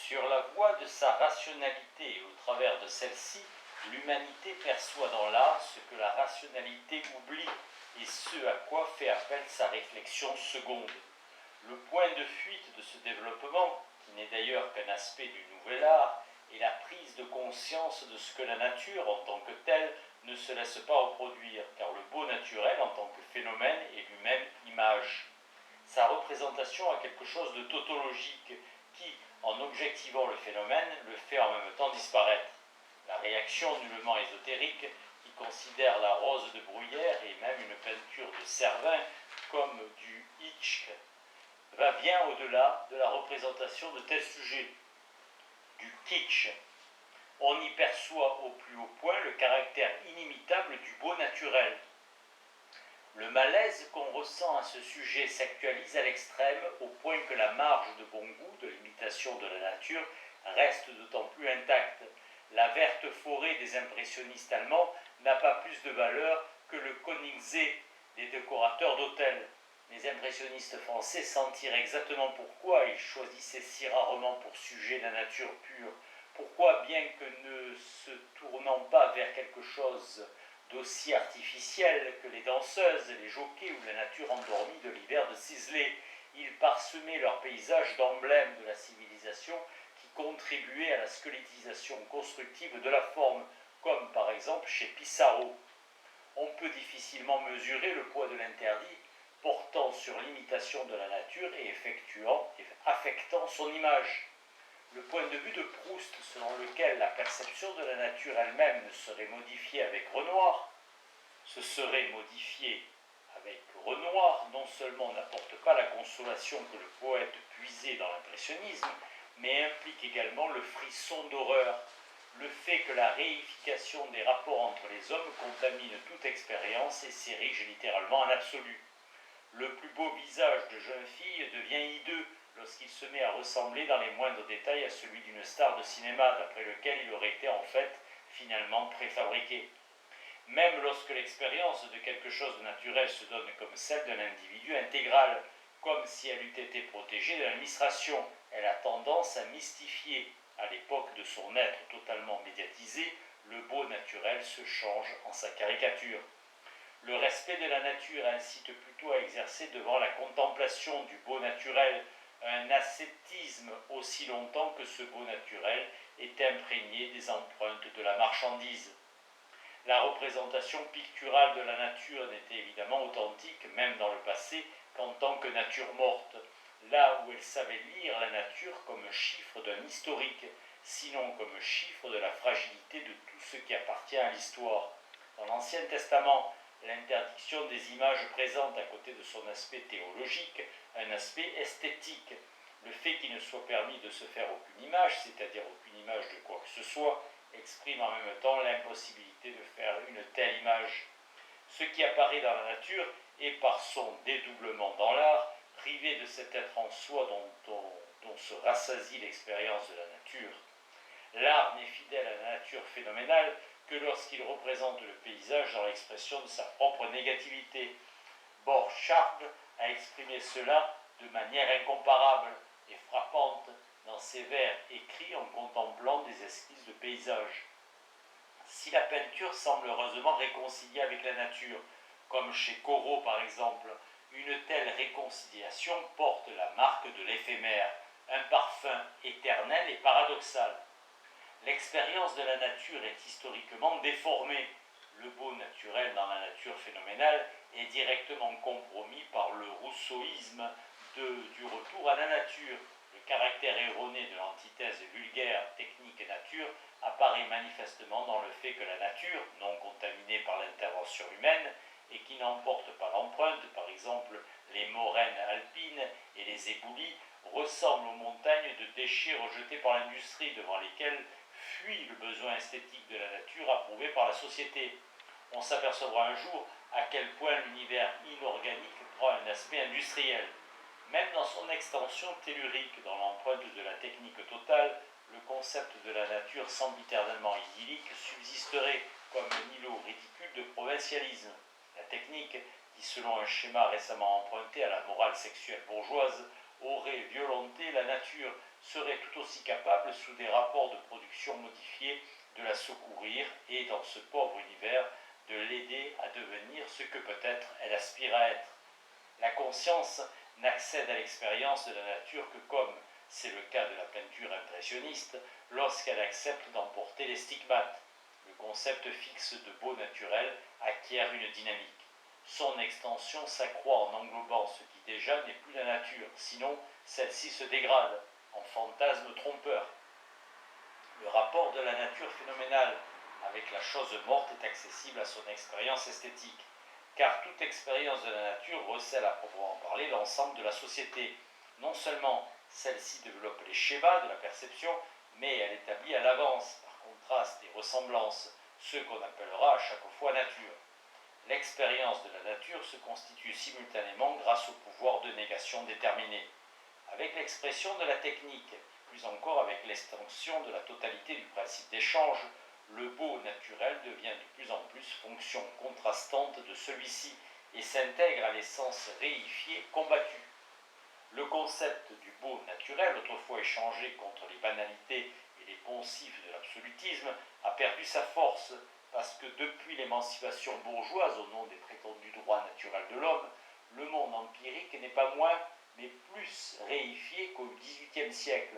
Sur la voie de sa rationalité et au travers de celle-ci, l'humanité perçoit dans l'art ce que la rationalité oublie et ce à quoi fait appel sa réflexion seconde. Le point de fuite de ce développement, qui n'est d'ailleurs qu'un aspect du nouvel art, est la prise de conscience de ce que la nature, en tant que telle, ne se laisse pas reproduire, car le beau naturel, en tant que phénomène, est lui-même image. Sa représentation a quelque chose de tautologique qui, en objectivant le phénomène, le fait en même temps disparaître. La réaction nullement ésotérique, qui considère la rose de bruyère et même une peinture de Servin comme du Hitchk, va bien au-delà de la représentation de tels sujets, du kitsch. On y perçoit au plus haut point le caractère inimitable du beau naturel. Le malaise qu'on ressent à ce sujet s'actualise à l'extrême au point que la marge de bon goût de l'imitation de la nature reste d'autant plus intacte. La verte forêt des impressionnistes allemands n'a pas plus de valeur que le Koenigsee des décorateurs d'hôtels. Les impressionnistes français s'en tirent exactement pourquoi ils choisissaient si rarement pour sujet la nature pure. Pourquoi, bien que ne se tournant pas vers quelque chose d'aussi artificiel que les danseuses, les jockeys ou la nature endormie de l'hiver de Sisley, ils parsemaient leur paysage d'emblèmes de la civilisation qui contribuaient à la squelettisation constructive de la forme, comme par exemple chez Pissarro. On peut difficilement mesurer le poids de l'interdit portant sur l'imitation de la nature et affectant son image. Le point de vue de Proust, selon lequel la perception de la nature elle-même ne serait modifiée avec Renoir, ce serait modifié avec Renoir, non seulement n'apporte pas la consolation que le poète puisait dans l'impressionnisme, mais implique également le frisson d'horreur, le fait que la réification des rapports entre les hommes contamine toute expérience et s'érige littéralement en absolu. Le plus beau visage de jeune fille devient hideux lorsqu'il se met à ressembler dans les moindres détails à celui d'une star de cinéma, d'après lequel il aurait été en fait finalement préfabriqué. Même lorsque l'expérience de quelque chose de naturel se donne comme celle d'un individu intégral, comme si elle eût été protégée de l'administration, elle a tendance à mystifier. À l'époque de son être totalement médiatisé, le beau naturel se change en sa caricature. Le respect de la nature incite plutôt à exercer devant la contemplation du beau naturel un ascétisme aussi longtemps que ce beau naturel est imprégné des empreintes de la marchandise. La représentation picturale de la nature n'était évidemment authentique, même dans le passé, qu'en tant que nature morte, là où elle savait lire la nature comme chiffre d'un historique, sinon comme chiffre de la fragilité de tout ce qui appartient à l'histoire. Dans l'Ancien Testament, l'interdiction des images présente à côté de son aspect théologique, un aspect esthétique. Le fait qu'il ne soit permis de se faire aucune image, c'est-à-dire aucune image de quoi que ce soit, exprime en même temps l'impossibilité de faire une telle image. Ce qui apparaît dans la nature est par son dédoublement dans l'art, privé de cet être en soi dont se rassasie l'expérience de la nature. L'art n'est fidèle à la nature phénoménale que lorsqu'il représente le paysage dans l'expression de sa propre négativité. Borchardt a exprimé cela de manière incomparable et frappante dans ses vers écrits en contemplant des esquisses de paysages. Si la peinture semble heureusement réconciliée avec la nature, comme chez Corot par exemple, une telle réconciliation porte la marque de l'éphémère, un parfum éternel et paradoxal. L'expérience de la nature est historiquement déformée. Le beau naturel dans la nature phénoménale est directement compromis par le rousseauisme du retour à la nature. Le caractère erroné de l'antithèse vulgaire technique-nature apparaît manifestement dans le fait que la nature, non contaminée par l'intervention humaine et qui n'emporte pas l'empreinte, par exemple les moraines alpines et les éboulis, ressemble aux montagnes de déchets rejetés par l'industrie devant lesquelles fuit le besoin esthétique de la nature approuvé par la société. On s'apercevra un jour à quel point l'univers inorganique prend un aspect industriel. Même dans son extension tellurique, dans l'empreinte de la technique totale, le concept de la nature sempiternellement idyllique subsisterait comme un îlot ridicule de provincialisme. La technique, qui selon un schéma récemment emprunté à la morale sexuelle bourgeoise, aurait violenté la nature, serait tout aussi capable, sous des rapports de production modifiés, de la secourir et, dans ce pauvre univers, de l'aider à devenir ce que peut-être elle aspire à être. La conscience n'accède à l'expérience de la nature que comme c'est le cas de la peinture impressionniste, lorsqu'elle accepte d'emporter les stigmates. Le concept fixe de beau naturel acquiert une dynamique. Son extension s'accroît en englobant ce qui déjà n'est plus la nature, sinon celle-ci se dégrade en fantasme trompeur. Le rapport de la nature phénoménale avec la chose morte est accessible à son expérience esthétique, car toute expérience de la nature recèle à proprement parler l'ensemble de la société. Non seulement celle-ci développe les schémas de la perception, mais elle établit à l'avance, par contraste et ressemblance, ce qu'on appellera à chaque fois nature. L'expérience de la nature se constitue simultanément grâce au pouvoir de négation déterminé. Avec l'expression de la technique, plus encore avec l'extension de la totalité du principe d'échange, le beau naturel devient de plus en plus fonction contrastante de celui-ci et s'intègre à l'essence réifiée combattue. Le concept du beau naturel, autrefois échangé contre les banalités et les poncifs de l'absolutisme, a perdu sa force parce que depuis l'émancipation bourgeoise au nom des prétendus droits naturels de l'homme, le monde empirique n'est pas moins mais plus réifié qu'au XVIIIe siècle.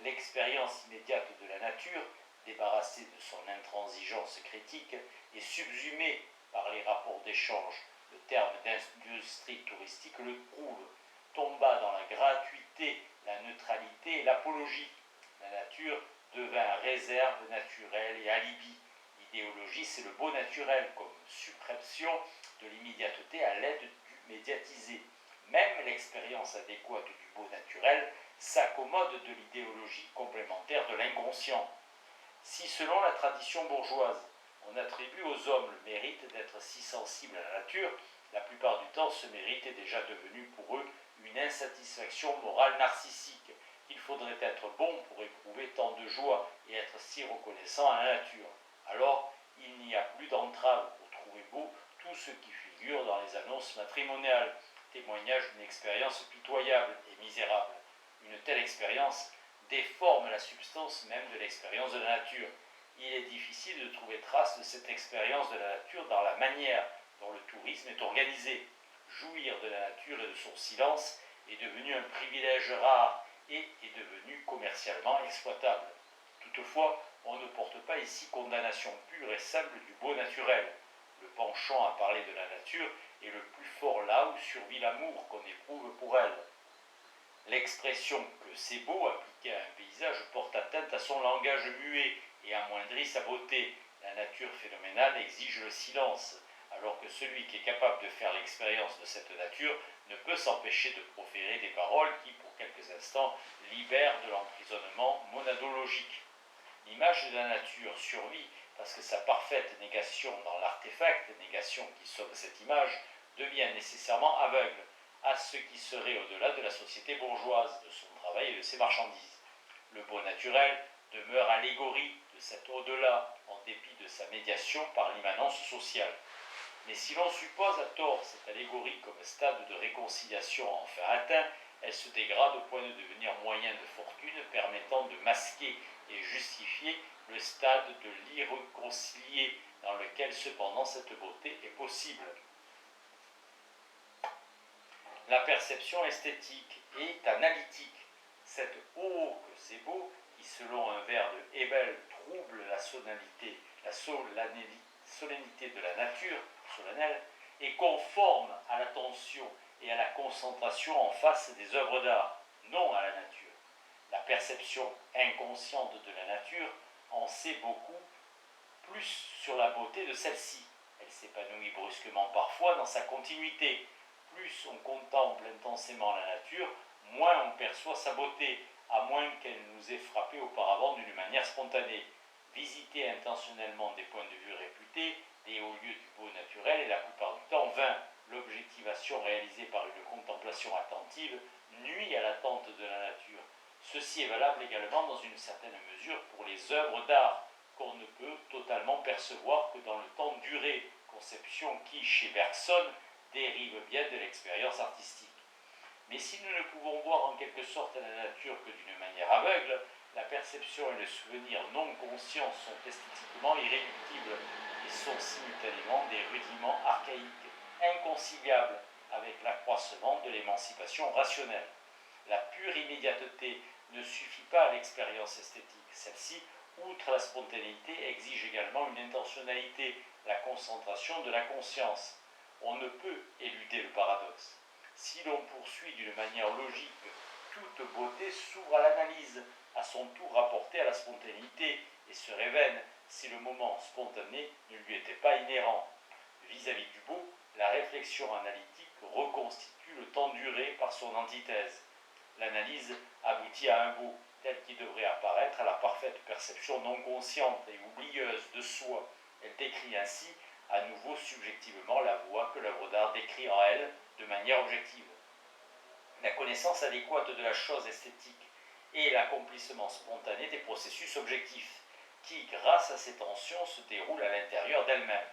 L'expérience immédiate de la nature, débarrassée de son intransigeance critique et subsumée par les rapports d'échange, le terme d'industrie touristique le prouve, tomba dans la gratuité, la neutralité et l'apologie. La nature devint réserve naturelle et alibi. L'idéologie, c'est le beau naturel comme suppression de l'immédiateté à l'aide du médiatisé. Même l'expérience adéquate du beau naturel s'accommode de l'idéologie complémentaire de l'inconscient. Si, selon la tradition bourgeoise, on attribue aux hommes le mérite d'être si sensibles à la nature, la plupart du temps, ce mérite est déjà devenu pour eux une insatisfaction morale narcissique. Il faudrait être bon pour éprouver tant de joie et être si reconnaissant à la nature. Alors, il n'y a plus d'entrave pour trouver beau tout ce qui figure dans les annonces matrimoniales, témoignage d'une expérience pitoyable et misérable. Une telle expérience déforme la substance même de l'expérience de la nature. Il est difficile de trouver trace de cette expérience de la nature dans la manière dont le tourisme est organisé. Jouir de la nature et de son silence est devenu un privilège rare et est devenu commercialement exploitable. Toutefois, on ne porte pas ici condamnation pure et simple du beau naturel. Le penchant à parler de la nature est le plus fort là où survit l'amour qu'on éprouve pour elle. L'expression que c'est beau appliquée à un paysage porte atteinte à son langage muet et amoindrit sa beauté. La nature phénoménale exige le silence, alors que celui qui est capable de faire l'expérience de cette nature ne peut s'empêcher de proférer des paroles qui, pour quelques instants, libèrent de l'emprisonnement monadologique. L'image de la nature survit parce que sa parfaite négation dans l'artefact, négation qui somme cette image, devient nécessairement aveugle à ce qui serait au-delà de la société bourgeoise, de son travail et de ses marchandises. Le beau naturel demeure allégorie de cet au-delà, en dépit de sa médiation par l'immanence sociale. Mais si l'on suppose à tort cette allégorie comme stade de réconciliation enfin atteint, elle se dégrade au point de devenir moyen de fortune permettant de masquer et justifier le stade de l'irréconcilié dans lequel cependant cette beauté est possible. La perception esthétique est analytique. Cette « oh, que c'est beau » qui, selon un vers de Hebel, trouble la solennité de la nature, solennelle, est conforme à l'attention et à la concentration en face des œuvres d'art, non à la nature. La perception inconsciente de la nature en sait beaucoup plus sur la beauté de celle-ci. Elle s'épanouit brusquement parfois dans sa continuité. Plus on contemple intensément la nature, moins on perçoit sa beauté, à moins qu'elle nous ait frappé auparavant d'une manière spontanée. Visiter intentionnellement des points de vue réputés, des hauts lieux du beau naturel est la plupart du temps vain. L'objectivation réalisée par une contemplation attentive nuit à l'attente de la nature. Ceci est valable également dans une certaine mesure pour les œuvres d'art, qu'on ne peut totalement percevoir que dans le temps duré, conception qui, chez Bergson, dérive bien de l'expérience artistique. Mais si nous ne pouvons voir en quelque sorte la nature que d'une manière aveugle, la perception et le souvenir non conscients sont esthétiquement irréductibles et sont simultanément des rudiments archaïques, inconciliables avec l'accroissement de l'émancipation rationnelle. La pure immédiateté ne suffit pas à l'expérience esthétique. Celle-ci, outre la spontanéité, exige également une intentionnalité, la concentration de la conscience. On ne peut éluder le paradoxe. Si l'on poursuit d'une manière logique, toute beauté s'ouvre à l'analyse, à son tour rapportée à la spontanéité, et se révèle si le moment spontané ne lui était pas inhérent. Vis-à-vis du beau, la réflexion analytique reconstitue le temps duré par son antithèse. L'analyse aboutit à un beau, tel qu'il devrait apparaître à la parfaite perception non consciente et oublieuse de soi. Elle décrit ainsi à nouveau subjectivement la voie que l'œuvre d'art décrit en elle de manière objective. La connaissance adéquate de la chose esthétique et l'accomplissement spontané des processus objectifs qui, grâce à ces tensions, se déroulent à l'intérieur d'elle-même.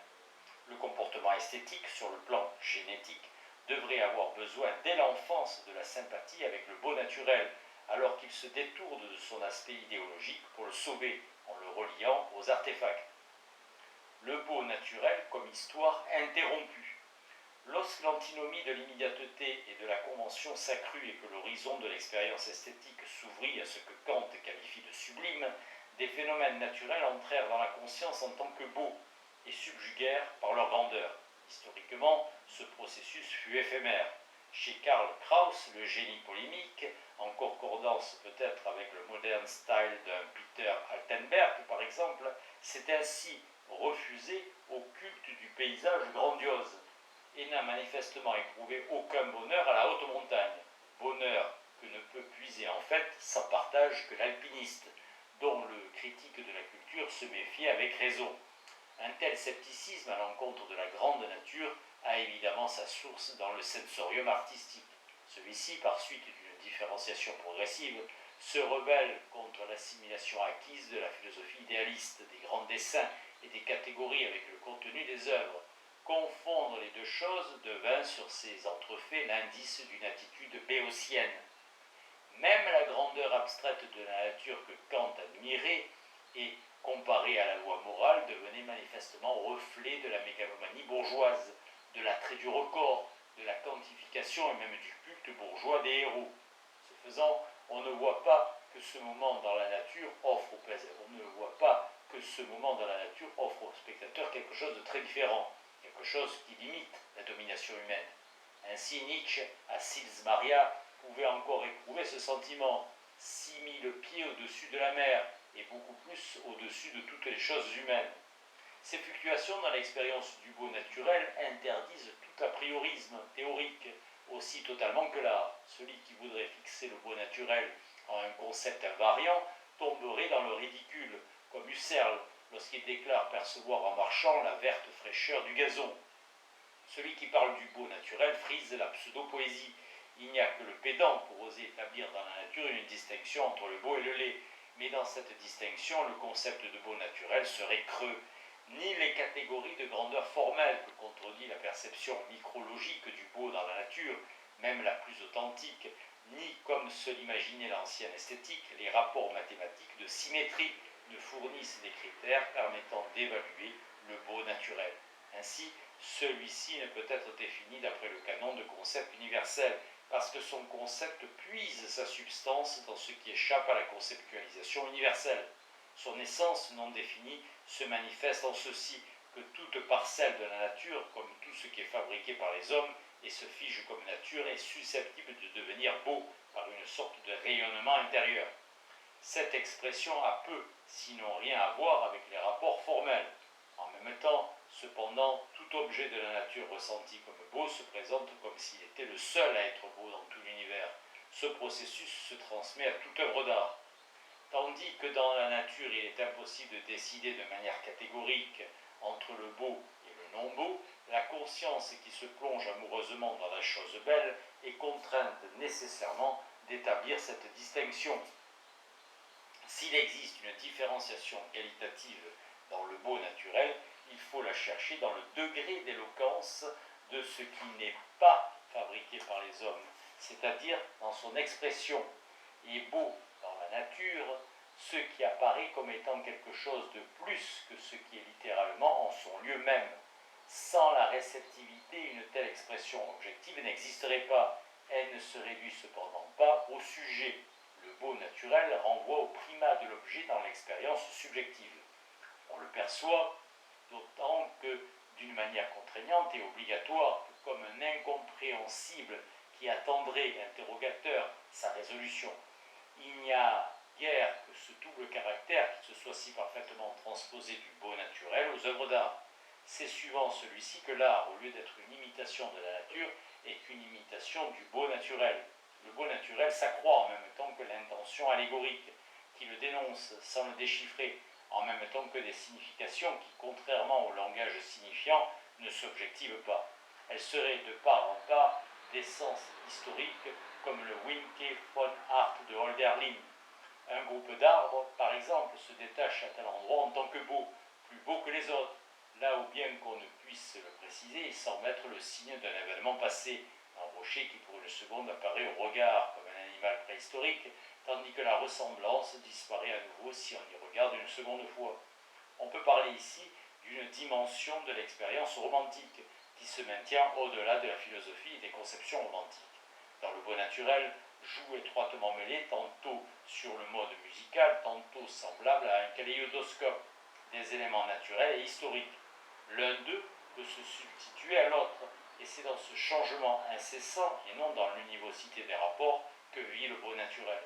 Le comportement esthétique, sur le plan génétique, devrait avoir besoin dès l'enfance de la sympathie avec le beau naturel, alors qu'il se détourne de son aspect idéologique pour le sauver en le reliant aux artefacts. Le beau naturel comme histoire interrompue. Lorsque l'antinomie de l'immédiateté et de la convention s'accrut et que l'horizon de l'expérience esthétique s'ouvrit à ce que Kant qualifie de sublime, des phénomènes naturels entrèrent dans la conscience en tant que beaux et subjuguèrent par leur grandeur. Historiquement, ce processus fut éphémère. Chez Karl Kraus, le génie polémique, en concordance peut-être avec le modern style d'un Peter Altenberg par exemple, s'est ainsi refusé au culte du paysage grandiose et n'a manifestement éprouvé aucun bonheur à la haute montagne, bonheur que ne peut puiser en fait sans partage que l'alpiniste, dont le critique de la culture se méfie avec raison. Un tel scepticisme à l'encontre de la grande nature a évidemment sa source dans le sensorium artistique. Celui-ci, par suite d'une différenciation progressive, se rebelle contre l'assimilation acquise de la philosophie idéaliste, des grands dessins et des catégories avec le contenu des œuvres. Confondre les deux choses devint sur ces entrefaits l'indice d'une attitude béotienne. Même la grandeur abstraite de la nature que Kant admirait et comparée à la loi morale devenait manifestement reflet de la mégalomanie bourgeoise, de l'attrait du record, de la quantification et même du culte bourgeois des héros. Ce faisant, on ne voit pas que ce moment dans la nature offre au spectateur quelque chose de très différent, quelque chose qui limite la domination humaine. Ainsi Nietzsche, à Sils Maria, pouvait encore éprouver ce sentiment, 6000 pieds au-dessus de la mer, et beaucoup plus au-dessus de toutes les choses humaines. Ces fluctuations dans l'expérience du beau naturel interdisent tout a priorisme théorique, aussi totalement que l'art. Celui qui voudrait fixer le beau naturel en un concept invariant tomberait dans le ridicule, comme Husserl lorsqu'il déclare percevoir en marchant la verte fraîcheur du gazon. Celui qui parle du beau naturel frise la pseudo-poésie. Il n'y a que le pédant pour oser établir dans la nature une distinction entre le beau et le laid. Mais dans cette distinction, le concept de beau naturel serait creux. Ni les catégories de grandeur formelle que contredit la perception micrologique du beau dans la nature, même la plus authentique, ni, comme se l'imaginait l'ancienne esthétique, les rapports mathématiques de symétrie ne fournissent des critères permettant d'évaluer le beau naturel. Ainsi, celui-ci ne peut être défini d'après le canon de concept universel, parce que son concept puise sa substance dans ce qui échappe à la conceptualisation universelle. Son essence non définie se manifeste en ceci, que toute parcelle de la nature, comme tout ce qui est fabriqué par les hommes et se fige comme nature, est susceptible de devenir beau par une sorte de rayonnement intérieur. Cette expression a peu, sinon rien à voir avec les rapports formels. En même temps, cependant, tout objet de la nature ressenti comme beau se présente comme s'il était le seul à être beau dans tout l'univers. Ce processus se transmet à toute œuvre d'art. Tandis que dans la nature il est impossible de décider de manière catégorique entre le beau et le non-beau, la conscience qui se plonge amoureusement dans la chose belle est contrainte nécessairement d'établir cette distinction. S'il existe une différenciation qualitative dans le beau naturel, il faut la chercher dans le degré d'éloquence de ce qui n'est pas fabriqué par les hommes. c'est-à-dire dans son expression, et beau dans la nature, ce qui apparaît comme étant quelque chose de plus que ce qui est littéralement en son lieu même. Sans la réceptivité, une telle expression objective n'existerait pas. Elle ne se réduit cependant pas au sujet. Le beau naturel renvoie au primat de l'objet dans l'expérience subjective. On le perçoit d'autant que d'une manière contraignante et obligatoire que comme un incompréhensible qui attendrait, interrogateur, sa résolution. Il n'y a guère que ce double caractère qui se soit si parfaitement transposé du beau naturel aux œuvres d'art. C'est suivant celui-ci que l'art, au lieu d'être une imitation de la nature, est une imitation du beau naturel. Le beau naturel s'accroît en même temps que l'intention allégorique, qui le dénonce sans le déchiffrer, en même temps que des significations qui, contrairement au langage signifiant, ne s'objectivent pas. Elles seraient de part en part d'essence historique, comme le Winke von Art de Hölderlin. Un groupe d'arbres, par exemple, se détache à tel endroit en tant que beau, plus beau que les autres, là où bien qu'on ne puisse le préciser, il semble être le signe d'un événement passé, un rocher qui pour une seconde apparaît au regard comme un animal préhistorique, tandis que la ressemblance disparaît à nouveau si on y regarde une seconde fois. On peut parler ici d'une dimension de l'expérience romantique, qui se maintient au-delà de la philosophie et des conceptions romantiques. Dans le beau naturel, joue étroitement mêlé, tantôt sur le mode musical, tantôt semblable à un kaléidoscope, des éléments naturels et historiques. L'un d'eux peut se substituer à l'autre, et c'est dans ce changement incessant, et non dans l'univocité des rapports, que vit le beau naturel.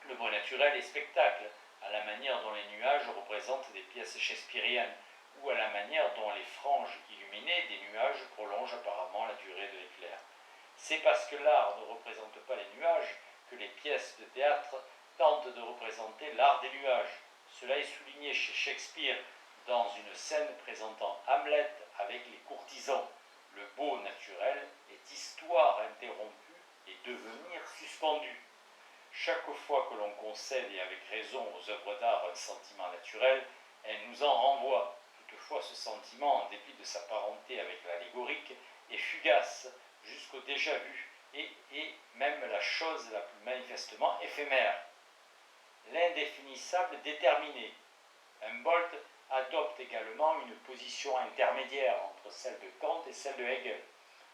Le beau naturel est spectacle, à la manière dont les nuages représentent des pièces shakespeariennes, ou à la manière dont les franges illuminées des nuages prolongent apparemment la durée de l'éclair. C'est parce que l'art ne représente pas les nuages que les pièces de théâtre tentent de représenter l'art des nuages. Cela est souligné chez Shakespeare dans une scène présentant Hamlet avec les courtisans. Le beau naturel est histoire interrompue et devenir suspendu. Chaque fois que l'on concède, et avec raison, aux œuvres d'art un sentiment naturel, elle nous en renvoie. Toutefois, ce sentiment, en dépit de sa parenté avec l'allégorique, est fugace, jusqu'au déjà vu, et même la chose la plus manifestement éphémère. L'indéfinissable déterminé. Humboldt adopte également une position intermédiaire entre celle de Kant et celle de Hegel,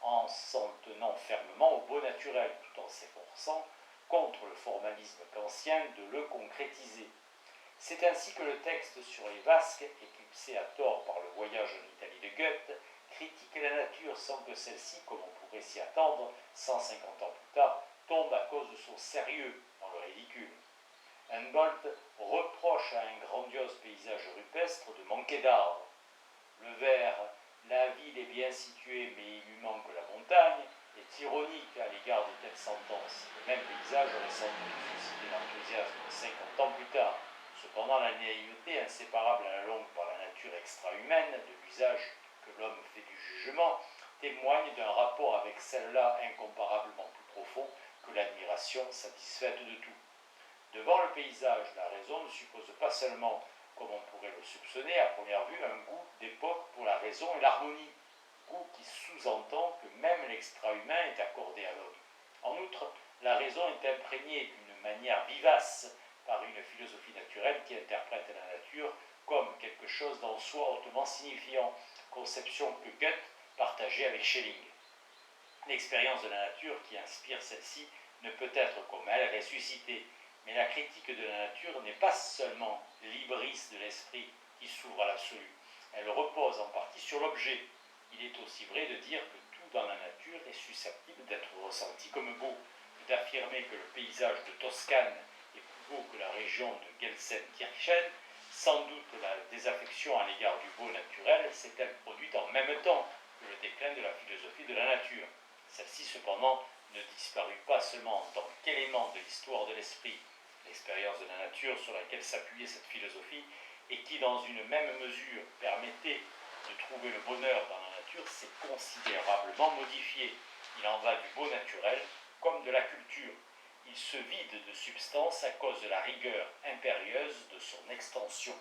en s'en tenant fermement au beau naturel, tout en s'efforçant, contre le formalisme kantien, de le concrétiser. C'est ainsi que le texte sur les Basques, éclipsé à tort par le voyage en Italie de Goethe, critique la nature sans que celle-ci, comme on pourrait s'y attendre, 150 ans plus tard, tombe à cause de son sérieux dans le ridicule. Humboldt reproche à un grandiose paysage rupestre de manquer d'arbres. Le vers « La ville est bien située, mais il lui manque la montagne » est ironique à l'égard de telles sentences. Le même paysage aurait sans doute suscité l'enthousiasme 50 ans plus tard. Cependant, la naïveté, inséparable à la longue par la nature extra-humaine de l'usage que l'homme fait du jugement, témoigne d'un rapport avec celle-là incomparablement plus profond que l'admiration satisfaite de tout. Devant le paysage, la raison ne suppose pas seulement, comme on pourrait le soupçonner à première vue, un goût d'époque pour la raison et l'harmonie, goût qui sous-entend que même l'extra-humain est accordé à l'homme. En outre, la raison est imprégnée d'une manière vivace par une philosophie naturelle qui interprète la nature comme quelque chose d'en soi hautement signifiant, conception que Goethe partageait avec Schelling. L'expérience de la nature qui inspire celle-ci ne peut être, comme elle, ressuscitée. Mais la critique de la nature n'est pas seulement l'hybris de l'esprit qui s'ouvre à l'absolu. Elle repose en partie sur l'objet. Il est aussi vrai de dire que tout dans la nature est susceptible d'être ressenti comme beau, d'affirmer que le paysage de Toscane est plus beau que la région de Gelsenkirchen. Sans doute la désaffection à l'égard du beau naturel s'est-elle produite en même temps que le déclin de la philosophie de la nature. Celle-ci, cependant, ne disparut pas seulement en tant qu'élément de l'histoire de l'esprit, l'expérience de la nature sur laquelle s'appuyait cette philosophie, et qui, dans une même mesure, permettait de trouver le bonheur dans la nature, s'est considérablement modifiée. Il en va du beau naturel comme de la culture. Il se vide de substance à cause de la rigueur impérieuse de son extension.